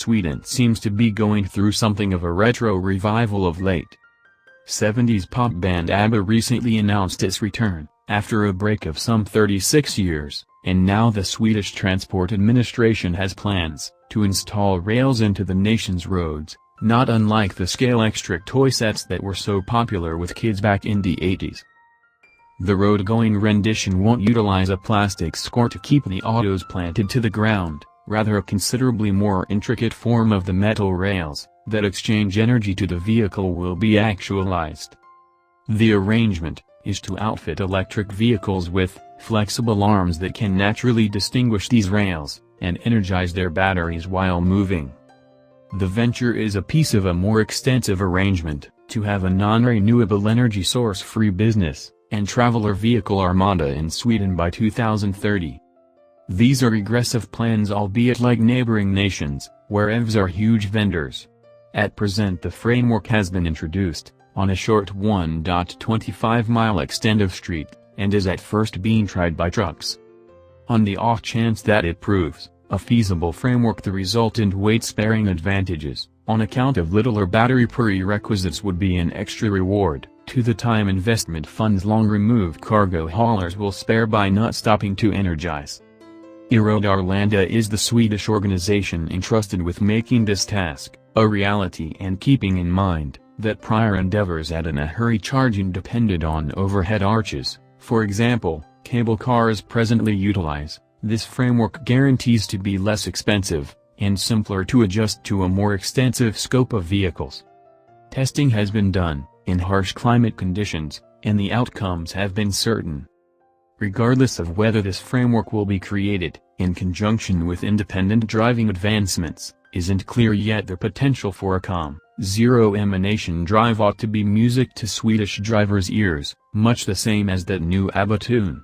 Sweden seems to be going through something of a retro revival of late. 70s pop band ABBA recently announced its return, after a break of some 36 years, and now the Swedish Transport Administration has plans to install rails into the nation's roads, not unlike the Scalextric toy sets that were so popular with kids back in the 80s. The road-going rendition won't utilize a plastic score to keep the autos planted to the ground, rather a considerably more intricate form of the metal rails that exchange energy to the vehicle will be actualized. The arrangement is to outfit electric vehicles with flexible arms that can naturally distinguish these rails and energize their batteries while moving. The venture is a piece of a more extensive arrangement to have a non-renewable energy source-free business and traveler vehicle armada in Sweden by 2030. These are aggressive plans, albeit like neighboring nations, where EVs are huge vendors. At present the framework has been introduced on a short 1.25-mile extent of street, and is at first being tried by trucks. On the off chance that it proves a feasible framework, the resultant weight-sparing advantages, on account of littler battery prerequisites, would be an extra reward to the time investment funds long-removed cargo haulers will spare by not stopping to energize. Armada is the Swedish organization entrusted with making this task a reality, and keeping in mind that prior endeavors at in a hurry charging depended on overhead arches, for example, cable cars presently utilize. This framework guarantees to be less expensive and simpler to adjust to a more extensive scope of vehicles. Testing has been done in harsh climate conditions, and the outcomes have been certain. Regardless of whether this framework will be created in conjunction with independent driving advancements, isn't clear yet. The potential for a calm, zero-emission drive ought to be music to Swedish drivers' ears, much the same as that new ABBA tune.